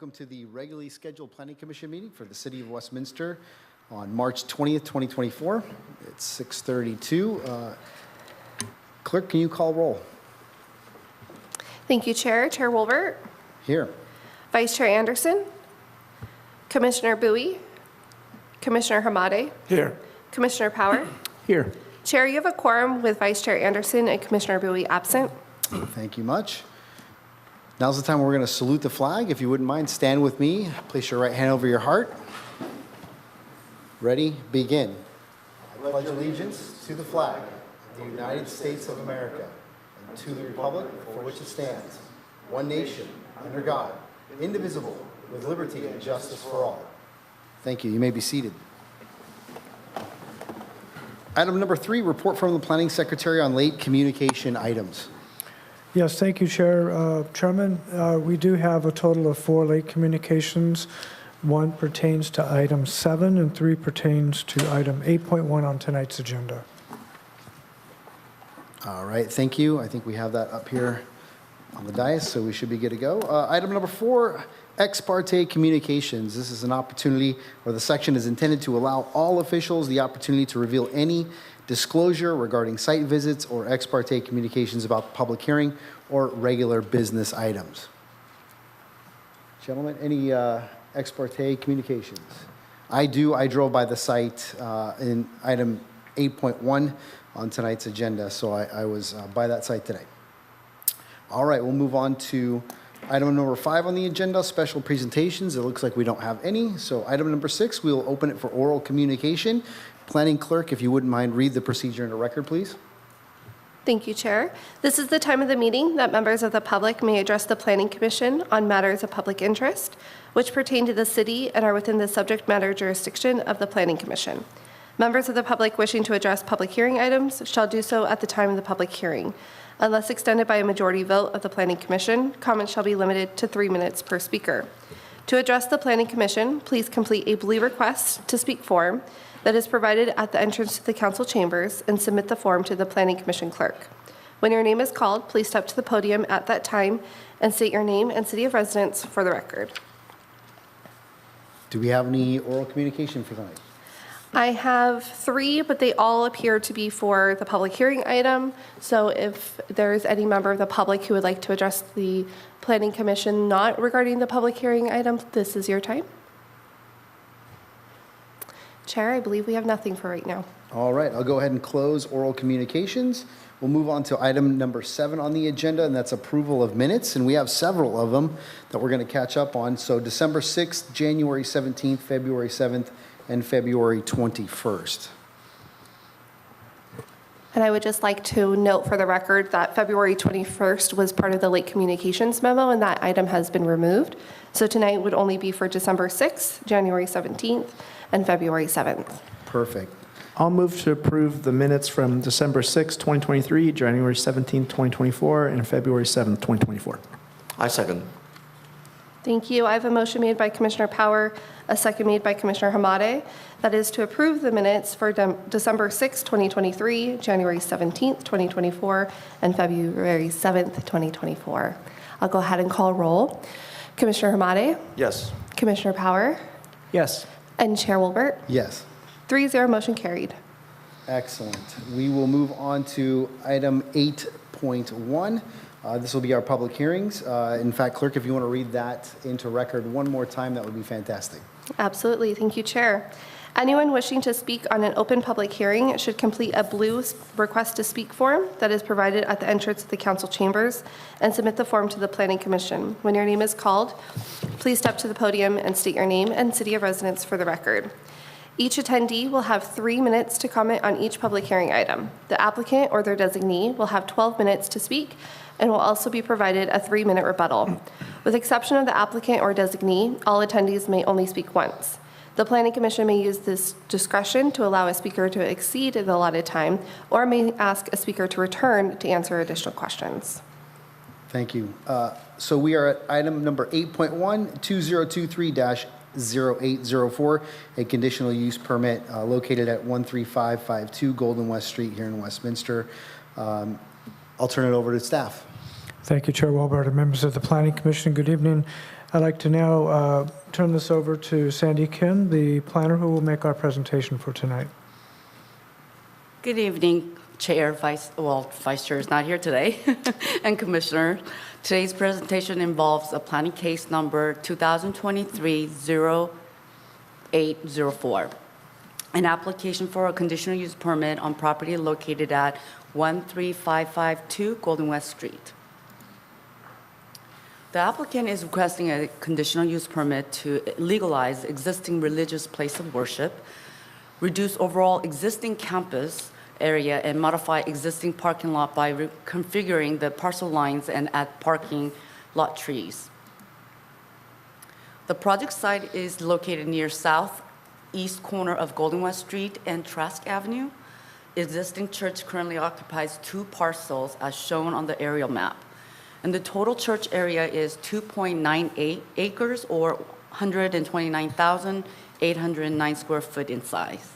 welcome to the regularly scheduled Planning Commission meeting for the City of Westminster on March 20th, 2024. It's 6:32. Clerk, can you call roll? Thank you, Chair. Chair Wolbert, Here. Vice Chair Anderson, Commissioner Bowie, Commissioner Hamade, Here. Commissioner Power. Here. Chair, you have a quorum with Vice Chair Anderson and Commissioner Bowie absent. Thank you much. Now's the time we're going to salute the flag. If you wouldn't mind, stand with me. Place your right hand over your heart. Ready? Begin. I pledge allegiance to the flag of the United States of America and to the republic for which it stands, one nation, under God, indivisible, with liberty and justice for all. Thank you. You may be seated. Item number 3, report from the Planning Secretary on late communication items. Yes, thank you, Chairman. We do have a total of 4 late communications. 1 pertains to item 7 and 3 pertains to item 8.1 on tonight's agenda. All right, thank you. I think we have that up here on the dais, so we should be good to go. Item number 4, ex parte communications. This is an opportunity, or the section is intended to allow all officials the opportunity to reveal any disclosure regarding site visits or ex parte communications about the public hearing or regular business items. Gentlemen, any ex parte communications? I drove by the site in item 8.1 on tonight's agenda, so I was by that site today. All right, we'll move on to item number 5 on the agenda, special presentations. It looks like we don't have any. So item number 6, we'll open it for oral communication. Planning Clerk, if you wouldn't mind, read the procedure into record, please. Thank you, Chair. This is the time of the meeting that members of the public may address the Planning Commission on matters of public interest, which pertain to the city and are within the subject matter jurisdiction of the Planning Commission. Members of the public wishing to address public hearing items shall do so at the time of the public hearing. Unless extended by a majority vote of the Planning Commission, comments shall be limited to 3 minutes per speaker. To address the Planning Commission, please complete a blue request to speak form that is provided at the entrance to the council chambers and submit the form to the Planning Commission clerk. When your name is called, please step to the podium at that time and state your name and city of residence for the record. Do we have any oral communication for tonight? I have 3, but they all appear to be for the public hearing item. So if there is any member of the public who would like to address the Planning Commission not regarding the public hearing item, this is your time. Chair, I believe we have nothing for right now. All right, I'll go ahead and close oral communications. We'll move on to item number 7 on the agenda, and that's approval of minutes. And we have several of them that we're going to catch up on. So December 6th, January 17th, February 7th, and February 21st. And I would just like to note for the record that February 21st was part of the late communications memo, and that item has been removed. So tonight would only be for December 6th, January 17th, and February 7th. Perfect. I'll move to approve the minutes from December 6, 2023, January 17, 2024, and February 7, 2024. I second. Thank you. I have a motion made by Commissioner Power, a second made by Commissioner Hamade. That is to approve the minutes for December 6, 2023, January 17th, 2024, and February 7th, 2024. I'll go ahead and call roll. Commissioner Hamade? Yes. Commissioner Power? Yes. And Chair Wolbert? Yes. 3-0, motion carried. Excellent. We will move on to item 8.1. This will be our public hearings. In fact, Clerk, if you want to read that into record one more time, that would be fantastic. Absolutely. Thank you, Chair. Anyone wishing to speak on an open public hearing should complete a blue request to speak form that is provided at the entrance of the council chambers and submit the form to the Planning Commission. When your name is called, please step to the podium and state your name and city of residence for the record. Each attendee will have 3 minutes to comment on each public hearing item. The applicant or their designee will have 12 minutes to speak and will also be provided a 3-minute rebuttal. With exception of the applicant or designee, all attendees may only speak once. The Planning Commission may use this discretion to allow a speaker to exceed the allotted time or may ask a speaker to return to answer additional questions. Thank you. So we are at item number 8.1, 2023-0804, a conditional use permit located at 13552 Golden West Street here in Westminster. I'll turn it over to staff. Thank you, Chair Wolbert and members of the Planning Commission. Good evening. I'd like to now turn this over to Sandy Kim, the planner, who will make our presentation for tonight. Good evening, Chair, Vice Chair is not here today, and Commissioner. Today's presentation involves a planning case number 2023-0804, an application for a conditional use permit on property located at 13552 Golden West Street. The applicant is requesting a conditional use permit to legalize existing religious place of worship, reduce overall existing campus area, and modify existing parking lot by reconfiguring the parcel lines and add parking lot trees. The project site is located near southeast corner of Golden West Street and Trask Avenue. Existing church currently occupies 2 parcels as shown on the aerial map. And the total church area is 2.98 acres or 129,809 square foot in size.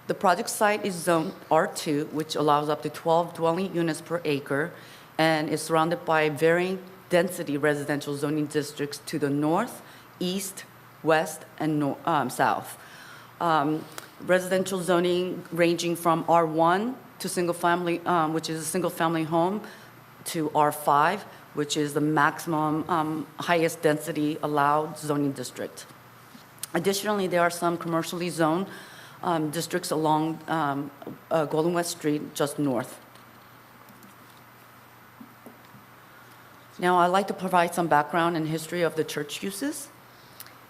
The project site is zoned R2, which allows up to 12 dwelling units per acre and is surrounded by varying density residential zoning districts to the north, east, west, and south. Residential zoning ranging from R1 to single family, which is a single family home, to R5, which is the maximum highest density allowed zoning district. Additionally, there are some commercially zoned districts along Golden West Street, just north. Now, I'd like to provide some background and history of the church uses.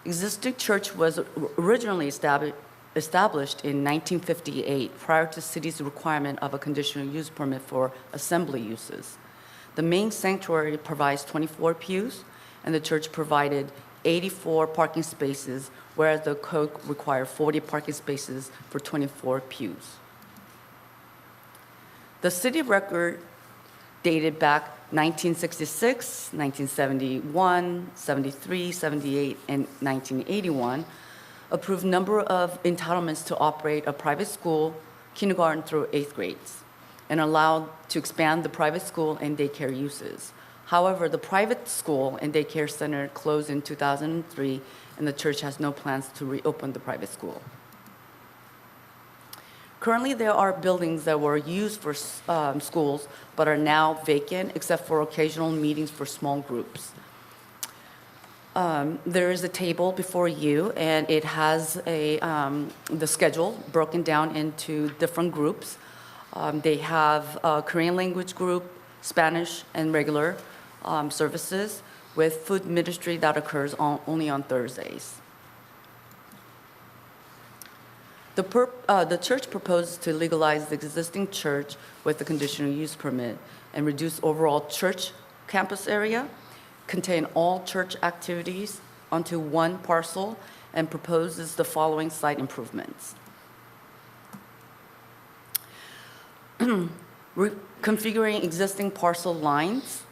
Existing church was originally established in 1958 prior to city's requirement of a conditional use permit for assembly uses. The main sanctuary provides 24 pews, and the church provided 84 parking spaces, whereas the code required 40 parking spaces for 24 pews. The city record dated back 1966, 1971, 73, 78, and 1981 approved number of entitlements to operate a private school, kindergarten through 8th grades, and allowed to expand the private school and daycare uses. However, the private school and daycare center closed in 2003, and the church has no plans to reopen the private school. Currently, there are buildings that were used for schools, but are now vacant, except for occasional meetings for small groups. There is a table before you, and it has the schedule broken down into different groups. They have a Korean language group, Spanish, and regular services, with food ministry that occurs only on Thursdays. The church proposes to legalize the existing church with a conditional use permit and reduce overall church campus area, contain all church activities onto one parcel, and proposes the following site improvements. Reconfiguring existing parcel lines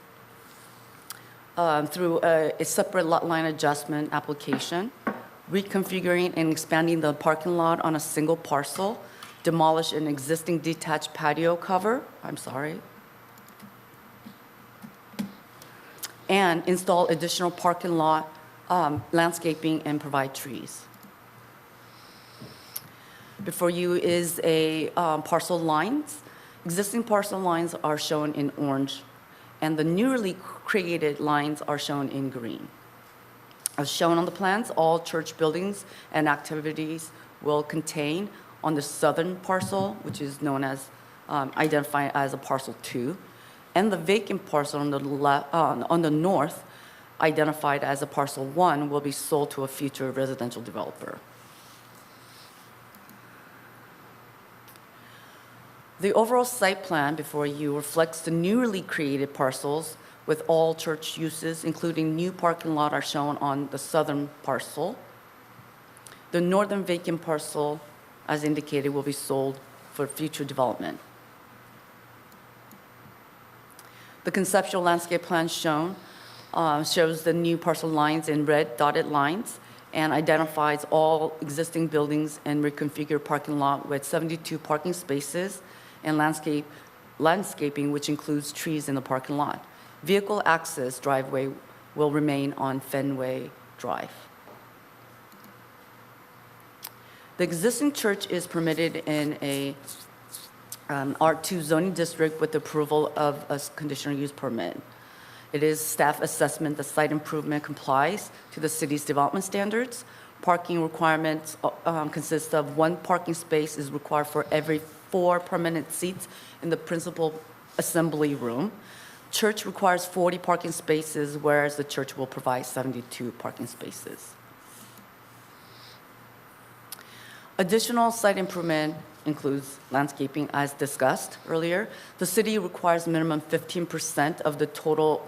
through a separate lot line adjustment application, reconfiguring and expanding the parking lot on a single parcel, demolish an existing detached patio cover, and install additional parking lot landscaping and provide trees. Before you is a parcel lines. Existing parcel lines are shown in orange, and the newly created lines are shown in green. As shown on the plans, all church buildings and activities will contain on the southern parcel, which is known as, identified as a parcel 2, and the vacant parcel on the north, identified as a parcel 1, will be sold to a future residential developer. The overall site plan before you reflects the newly created parcels with all church uses, including new parking lot, are shown on the southern parcel. The northern vacant parcel, as indicated, will be sold for future development. The conceptual landscape plan shown shows the new parcel lines in red dotted lines and identifies all existing buildings and reconfigured parking lot with 72 parking spaces and landscaping, which includes trees in the parking lot. Vehicle access driveway will remain on Fenway Drive. The existing church is permitted in a R2 zoning district with approval of a conditional use permit. It is staff assessment the site improvement complies to the city's development standards. Parking requirements consist of 1 parking space is required for every 4 permanent seats in the principal assembly room. Church requires 40 parking spaces, whereas the church will provide 72 parking spaces. Additional site improvement includes landscaping, as discussed earlier. The city requires minimum 15% of the total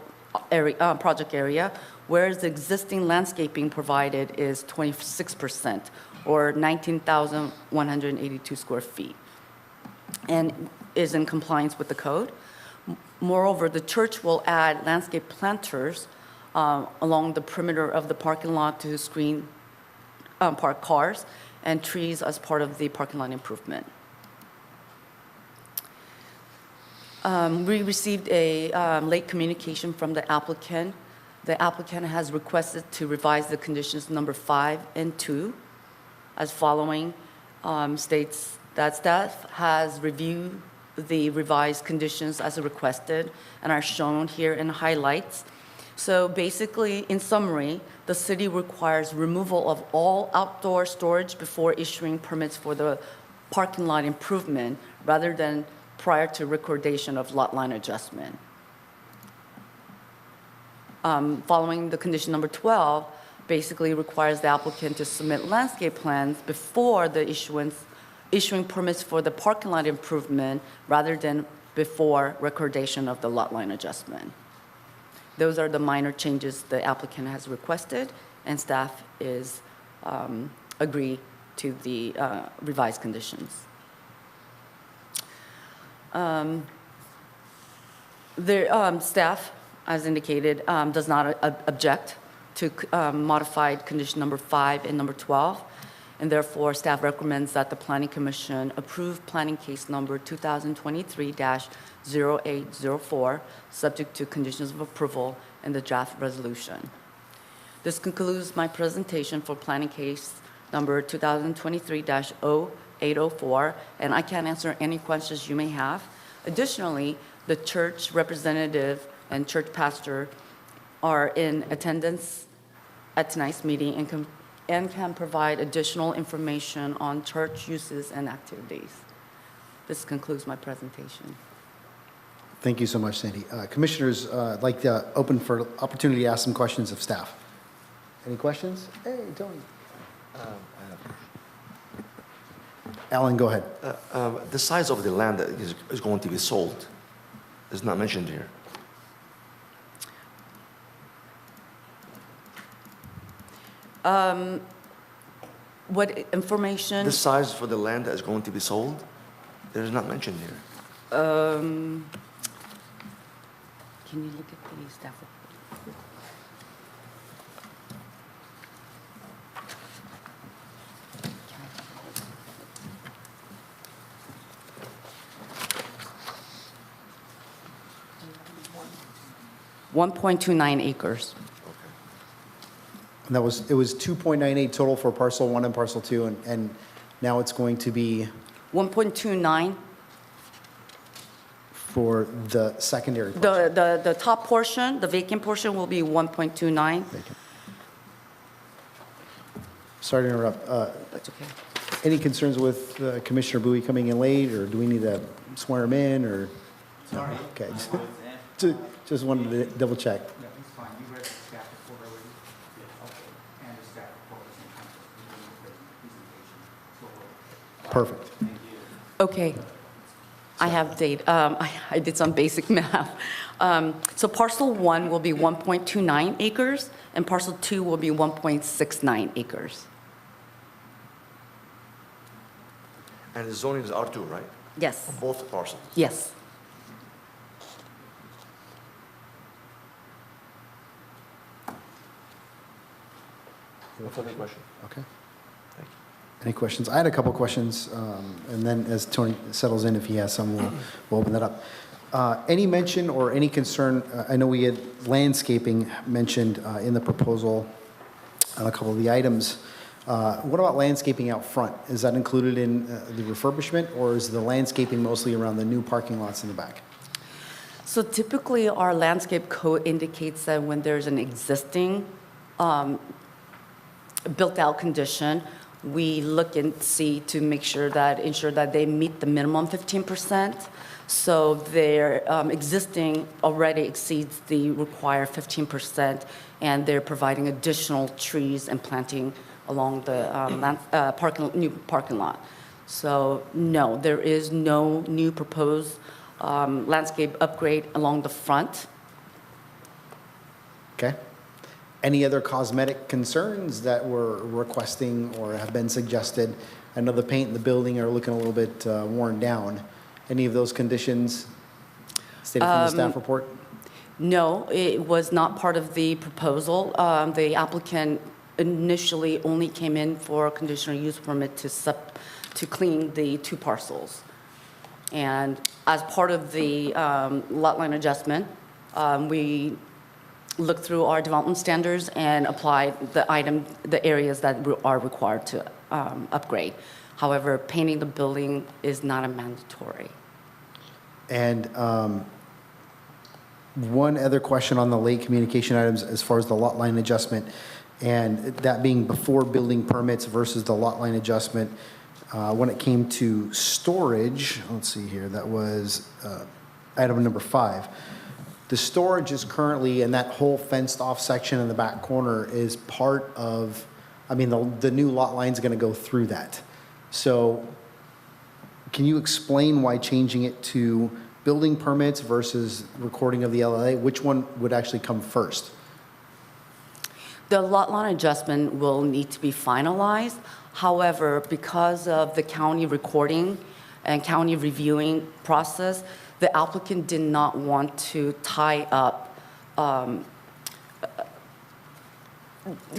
area, project area, whereas the existing landscaping provided is 26%, or 19,182 square feet, and is in compliance with the code. Moreover, the church will add landscape planters along the perimeter of the parking lot to screen parked cars and trees as part of the parking lot improvement. We received a late communication from the applicant. The applicant has requested to revise the conditions number 5 and 2 as following. States that staff has reviewed the revised conditions as requested and are shown here in highlights. So basically, in summary, the city requires removal of all outdoor storage before issuing permits for the parking lot improvement rather than prior to recordation of lot line adjustment. Following the condition number 12, basically requires the applicant to submit landscape plans before the issuing permits for the parking lot improvement rather than before recordation of the lot line adjustment. Those are the minor changes the applicant has requested, and staff is agree to the revised conditions. Staff, as indicated, does not object to modified condition number 5 and number 12, and therefore staff recommends that the Planning Commission approve planning case number 2023-0804, subject to conditions of approval and the draft resolution. This concludes my presentation for planning case number 2023-0804, and I can answer any questions you may have. Additionally, the church representative and church pastor are in attendance at tonight's meeting and can provide additional information on church uses and activities. This concludes my presentation. Thank you so much, Sandy. Commissioners, I'd like to open for opportunity to ask some questions of staff. Any questions? Hey, Tony. Alan, go ahead. The size of the land that is going to be sold is not mentioned here. What information? The size for the land that is going to be sold, it is not mentioned here. Can you look at the staff report? .29 acres. And it was 2.98 total for parcel 1 and parcel 2, and now it's going to be 1.29. for the secondary parcel. The top portion, the vacant portion will be 1.29. Sorry to interrupt. That's okay. Any concerns with Commissioner Bowie coming in late, or do we need to swear him in, or? Sorry. Okay. Just wanted to double check. Yeah, it's fine. You read the staff report already? Yeah. Okay. And the staff report was in context of the presentation. So, Perfect. thank you. Okay. I have data. I did some basic math. So parcel 1 will be 1.29 acres, and parcel 2 will be 1.69 acres. And the zoning is R2, right? Yes. On both parcels. Yes. No further question. Okay. Thank you. Any questions? I had a couple questions, and then as Tony settles in, if he has some, we'll open that up. Any mention or any concern, I know we had landscaping mentioned in the proposal on a couple of the items. What about landscaping out front? Is that included in the refurbishment, or is the landscaping mostly around the new parking lots in the back? So typically, our landscape code indicates that when there's an existing built-out condition, we look and see to ensure that they meet the minimum 15%. So their existing already exceeds the required 15%, and they're providing additional trees and planting along the new parking lot. So no, there is no new proposed landscape upgrade along the front. Okay. Any other cosmetic concerns that we're requesting or have been suggested? I know the paint in the building are looking a little bit worn down. Any of those conditions stated from the staff report? No, it was not part of the proposal. The applicant initially only came in for a conditional use permit to clean the 2 parcels. And as part of the lot line adjustment, we looked through our development standards and applied the areas that are required to upgrade. However, painting the building is not a mandatory. And one other question on the late communication items as far as the lot line adjustment, and that being before building permits versus the lot line adjustment. When it came to storage, let's see here, that was item number 5. The storage is currently, in that whole fenced off section in the back corner is part of, I mean, the new lot line is going to go through that. So can you explain why changing it to building permits versus recording of the LLA? Which one would actually come first? The lot line adjustment will need to be finalized. However, because of the county recording and county reviewing process, the applicant did not want to tie up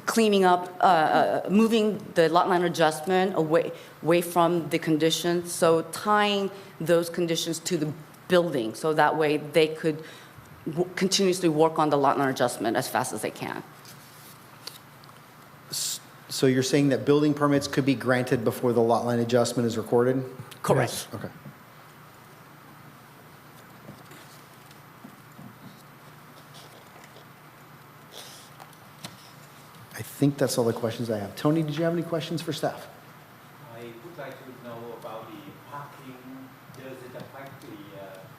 cleaning up, moving the lot line adjustment away from the conditions, so tying those conditions to the building, so that way they could continuously work on the lot line adjustment as fast as they can. So you're saying that building permits could be granted before the lot line adjustment is recorded? Correct. Okay. I think that's all the questions I have. Tony, did you have any questions for staff? I would like to know about the parking. Does it affect the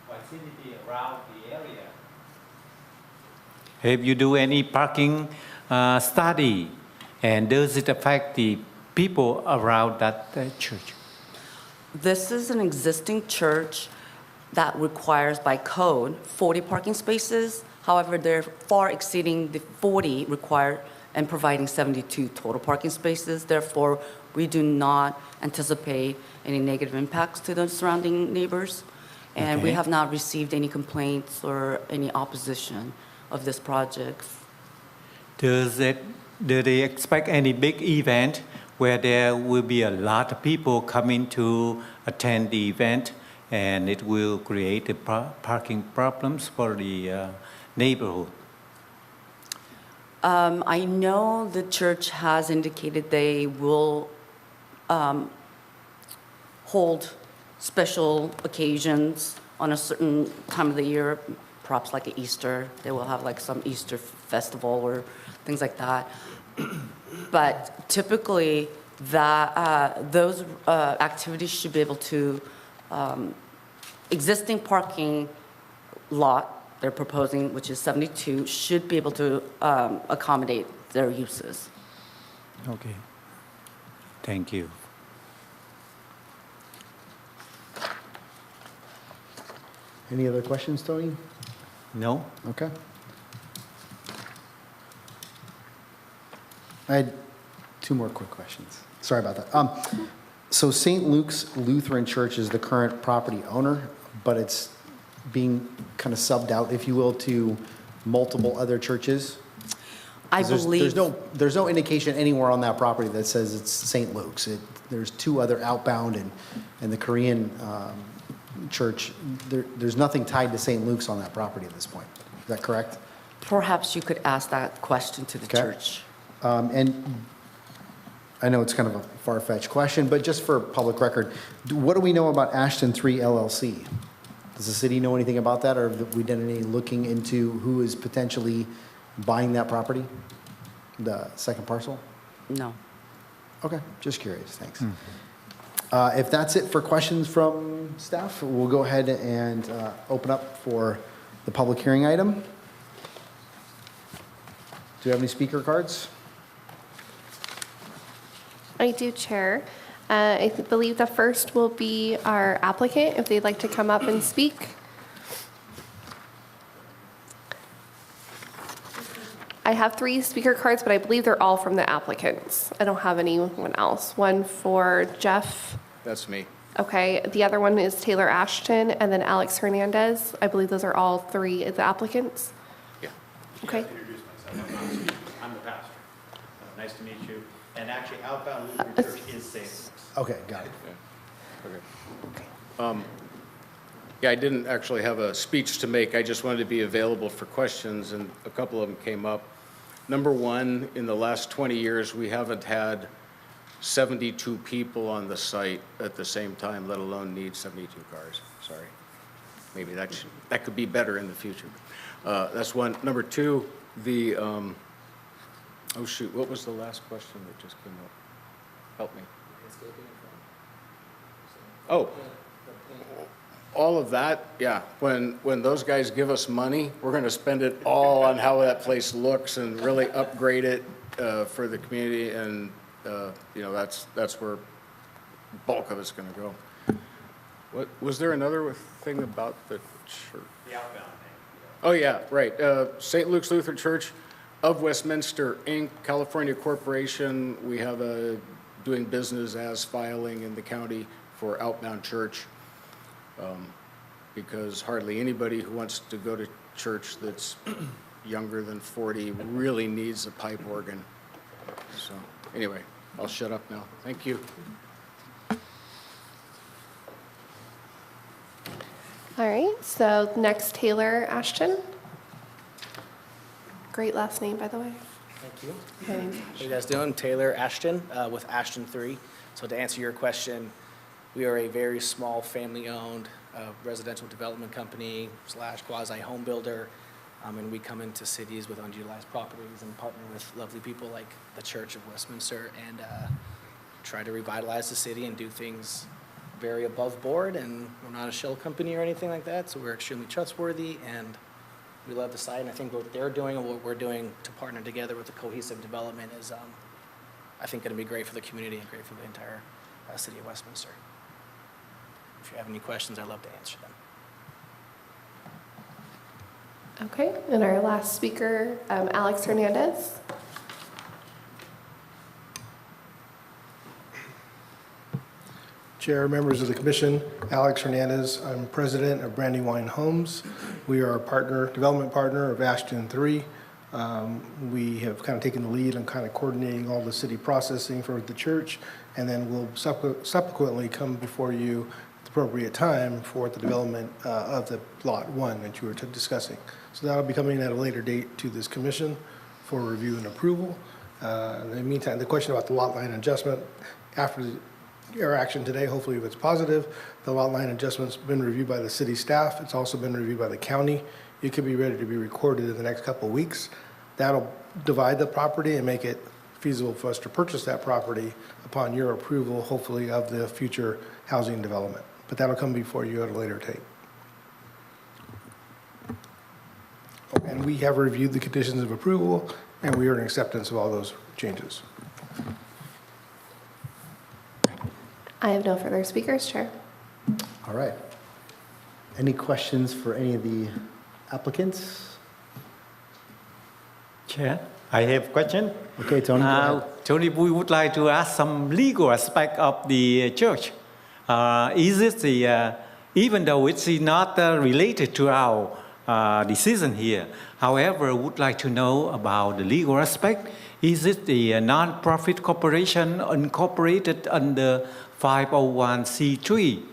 vicinity around the area? Have you do any parking study, and does it affect the people around that church? This is an existing church that requires by code 40 parking spaces. However, they're far exceeding the 40 required and providing 72 total parking spaces. Therefore, we do not anticipate any negative impacts to the surrounding neighbors. And we Okay. have not received any complaints or any opposition of this project. Do they expect any big event where there will be a lot of people coming to attend the event, and it will create the parking problems for the neighborhood? I know the church has indicated they will hold special occasions on a certain time of the year, perhaps like an Easter. They will have like some Easter festival or things like that. But typically, those activities should be able to, existing parking lot they're proposing, which is 72, should be able to accommodate their uses. Okay. Thank you. Any other questions, Tony? No? Okay. I had 2 more quick questions. Sorry about that. So St. Luke's Lutheran Church is the current property owner, but it's being kind of subbed out, if you will, to multiple other churches? I 'Cause believe. There's no indication anywhere on that property that says it's St. Luke's. There's 2 other outbound and the Korean church, there's nothing tied to St. Luke's on that property at this point. Is that correct? Perhaps you could ask that question to the Okay. church. And I know it's kind of a far-fetched question, but just for public record, what do we know about Ashton 3 LLC? Does the city know anything about that, or have we done any looking into who is potentially buying that property, the second parcel? No. Okay, just curious, thanks. If that's it for questions from staff, we'll go ahead and open up for the public hearing item. Do you have any speaker cards? I do, Chair. I believe the first will be our applicant, if they'd like to come up and speak. I have 3 speaker cards, but I believe they're all from the applicants. I don't have anyone else. One for Jeff. That's me. Okay, the other one is Taylor Ashton, and then Alex Hernandez. I believe those are all 3 of the applicants. Yeah. Okay. Introduce myself. I'm the pastor. Nice to meet you. And actually, Outbound Lutheran Church is St. Luke's. Okay, got it. Okay. Yeah, I didn't actually have a speech to make. I just wanted to be available for questions, and a couple of them came up. Number one, in the last 20 years, we haven't had 72 people on the site at the same time, let alone need 72 cars. Sorry. Maybe that could be better in the future. That's one. Number two, the, oh shoot, what was the last question that just came up? Help me. Oh, all of that, yeah. When those guys give us money, we're going to spend it all on how that place looks and really upgrade it for the community, and you know, that's where bulk of it's going to go. What was there another thing about the church? The Outbound thing. Oh yeah, right. St. Luke's Lutheran Church of Westminster, Inc., California Corporation. We have a doing business as filing in the county for Outbound Church, because hardly anybody who wants to go to church that's younger than 40 really needs a pipe organ. So anyway, I'll shut up now. Thank you. All right, so next, Taylor Ashton. Great last name, by the way. Thank you. My name's How you guys doing? Taylor Ashton with Ashton 3. So to answer your question, we are a very small family-owned residential development company / quasi home builder, and we come into cities with unutilized properties and partner with lovely people like the Church of Westminster and try to revitalize the city and do things very above board. And we're not a shell company or anything like that, so we're extremely trustworthy, and we love the site. And I think what they're doing and what we're doing to partner together with the cohesive development is, I think, going to be great for the community and great for the entire city of Westminster. If you have any questions, I'd love to answer them. Okay, and our last speaker, Alex Hernandez. Chair, members of the commission, Alex Hernandez. I'm president of Brandywine Homes. We are a partner, development partner of Ashton 3. We have kind of taken the lead on kind of coordinating all the city processing for the church, and then we'll subsequently come before you at the appropriate time for the development of the Lot 1 that you were discussing. So that'll be coming at a later date to this commission for review and approval. In the meantime, the question about the lot line adjustment, after your action today, hopefully if it's positive, the lot line adjustment's been reviewed by the city staff. It's also been reviewed by the county. It could be ready to be recorded in the next couple of weeks. That'll divide the property and make it feasible for us to purchase that property upon your approval, hopefully, of the future housing development. But that'll come before you at a later date. And we have reviewed the conditions of approval, and we are in acceptance of all those changes. I have no further speakers, Chair. All right. Any questions for any of the applicants? Chair, I have a question. Okay, Tony, go ahead. Tony, we would like to ask some legal aspect of the church. Is it the, even though it's not related to our decision here, however, would like to know about the legal aspect. Is it the non-profit corporation incorporated under 501c3?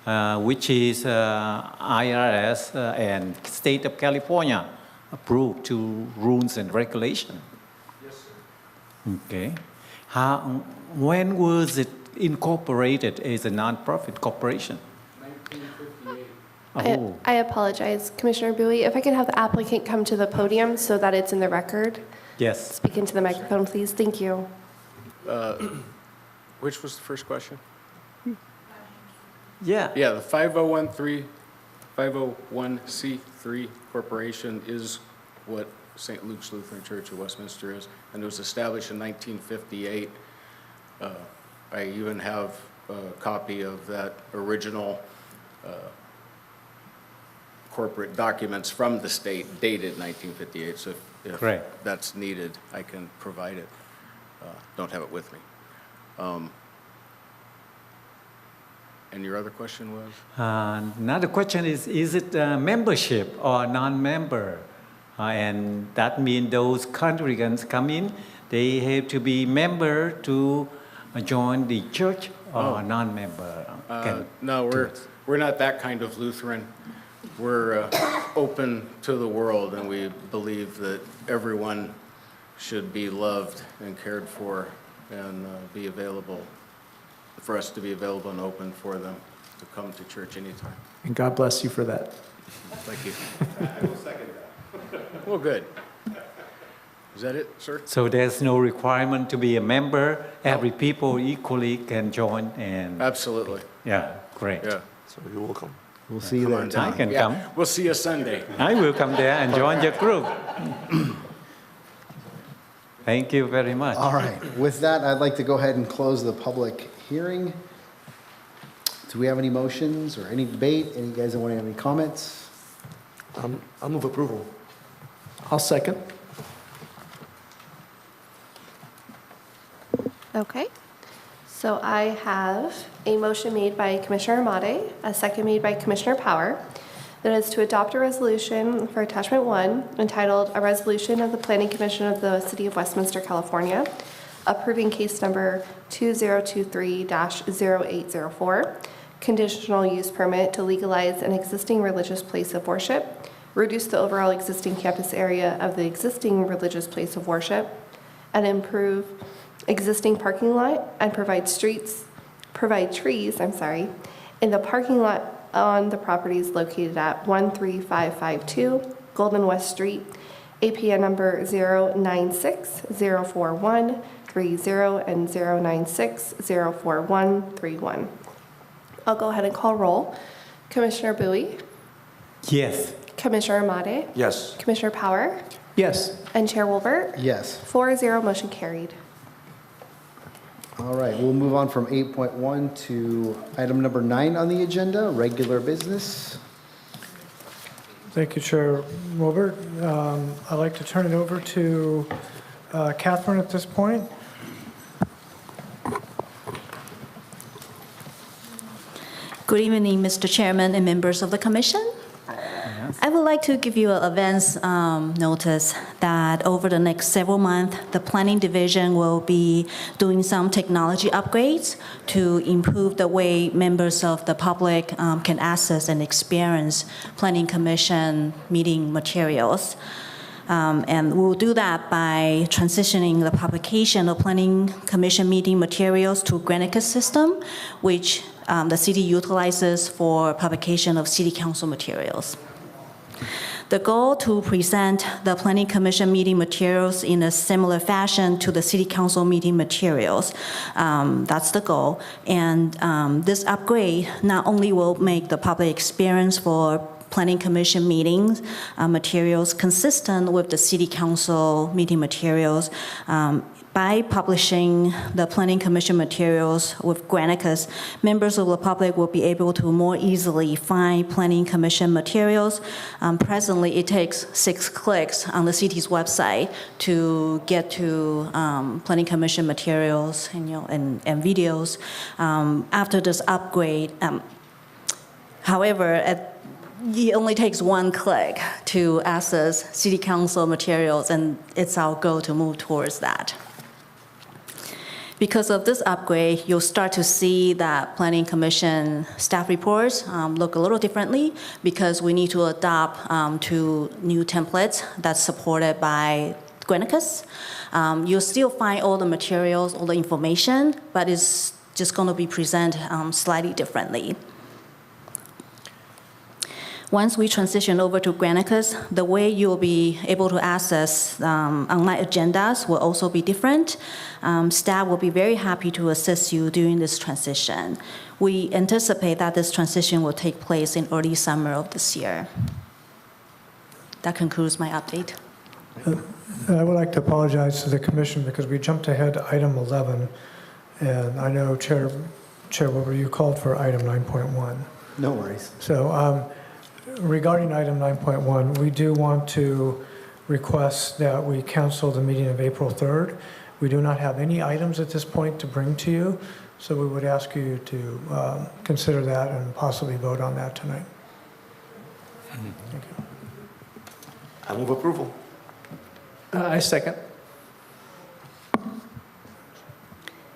which is IRS and State of California approved to rules and regulation. Yes, sir. Okay. When was it incorporated as a nonprofit corporation? 1958. Oh, I apologize, Commissioner Bowie. If I could have the applicant come to the podium so that it's in the record. yes. Speak into the microphone, please. Thank you. Which was the first question? Yeah. Yeah, the 501c3 corporation is what St. Luke's Lutheran Church of Westminster is, and it was established in 1958. I even have a copy of that original corporate documents from the state dated 1958, so if Correct. that's needed, I can provide it. Don't have it with me. And your other question was? Another question is it membership or non-member? And that means those congregants come in, they have to be member to join the church or non-member? No, we're not that kind of Lutheran. We're open to the world, and we believe that everyone should be loved and cared for and be available, for us to be available and open for them to come to church anytime. And God bless you for that. Thank you. I will second that. Well, good. Is that it, sir? So there's no requirement to be a member. Every people equally can join and, Absolutely. yeah, great. Yeah. So you're welcome. We'll see you Come there. on I down. can Yeah, come. we'll see you Sunday. I will come there and join your group. Thank you very much. All right, with that, I'd like to go ahead and close the public hearing. Do we have any motions or any debate? Any guys that want to have any comments? I move approval. I'll second. Okay. So I have a motion made by Commissioner Amade, a second made by Commissioner Power, that is to adopt a resolution for Attachment 1 entitled "A Resolution of the Planning Commission of the City of Westminster, California, approving case number 2023-0804, conditional use permit to legalize an existing religious place of worship, reduce the overall existing campus area of the existing religious place of worship, and improve existing parking lot and provide trees, in the parking lot on the properties located at 13552 Golden West Street, APN number 096-041-30 and 096-041-31. I'll go ahead and call roll. Commissioner Bowie, Yes. Commissioner Amade, Yes. Commissioner Power, Yes. and Chair Wilbert. Yes. 4-0, motion carried. All right, we'll move on from 8.1 to item number 9 on the agenda, regular business. Thank you, Chair Wilbert. I'd like to turn it over to Catherine at this point. Good evening, Mr. Chairman and members of the Commission. I would like to give you an advance notice that over the next several months, the Planning Division will be doing some technology upgrades to improve the way members of the public can access and experience Planning Commission meeting materials. And we'll do that by transitioning the publication of Planning Commission meeting materials to Granicus system, which the city utilizes for publication of City Council materials. The goal to present the Planning Commission meeting materials in a similar fashion to the City Council meeting materials. That's the goal. And this upgrade not only will make the public experience for Planning Commission meetings materials consistent with the City Council meeting materials, by publishing the Planning Commission materials with Granicus, members of the public will be able to more easily find Planning Commission materials. Presently, it takes 6 clicks on the city's website to get to Planning Commission materials and videos. After this upgrade, however, it only takes 1 click to access City Council materials, and it's our goal to move towards that. Because of this upgrade, you'll start to see that Planning Commission staff reports look a little differently because we need to adopt to new templates that's supported by Granicus. You'll still find all the materials, all the information, but it's just going to be presented slightly differently. Once we transition over to Granicus, the way you'll be able to access online agendas will also be different. Staff will be very happy to assist you during this transition. We anticipate that this transition will take place in early summer of this year. That concludes my update. I would like to apologize to the commission because we jumped ahead to item 11, and I know Chair Wilbur, you called for item 9.1. No worries. So regarding item 9.1, we do want to request that we cancel the meeting of April 3rd. We do not have any items at this point to bring to you, so we would ask you to consider that and possibly vote on that tonight. Thank you. I move approval. I second.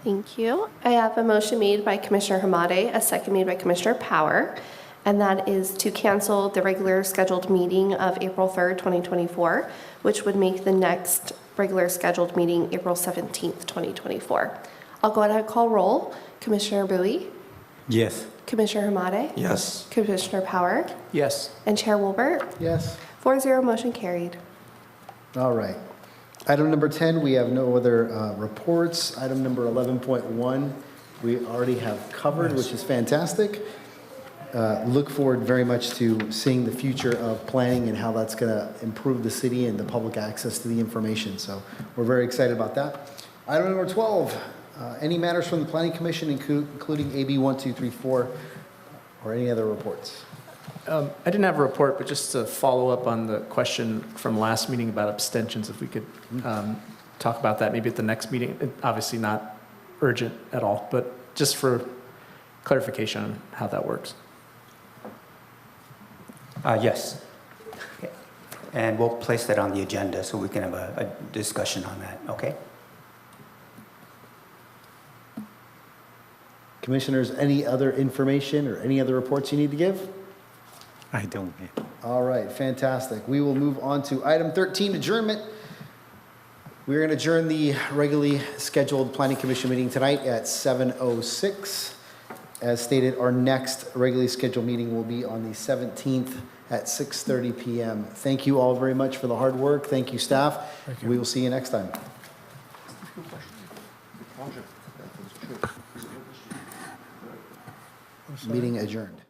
Thank you. I have a motion made by Commissioner Hamade, a second made by Commissioner Power, and that is to cancel the regular scheduled meeting of April 3rd, 2024, which would make the next regular scheduled meeting April 17th, 2024. I'll go ahead and call roll. Commissioner Bowie, Yes. Commissioner Hamade, Yes. Commissioner Power, Yes. and Chair Wilbur. Yes. 4-0, motion carried. All right. Item number 10, we have no other reports. Item number 11.1, we already have covered, which is fantastic. Look forward very much to seeing the future of planning and how that's going to improve the city and the public access to the information. So we're very excited about that. Item number 12, any matters from the Planning Commission, including AB 1234, or any other reports? I didn't have a report, but just to follow up on the question from last meeting about abstentions, if we could talk about that maybe at the next meeting. Obviously not urgent at all, but just for clarification on how that works. Yes. And we'll place that on the agenda so we can have a discussion on that, okay? Commissioners, any other information or any other reports you need to give? I don't have. All right, fantastic. We will move on to item 13, adjournment. We're going to adjourn the regularly scheduled Planning Commission meeting tonight at 7:06. As stated, our next regularly scheduled meeting will be on the 17th at 6:30 p.m. Thank you all very much for the hard work. Thank you, staff. Thank you. We will see you next time. Meeting adjourned.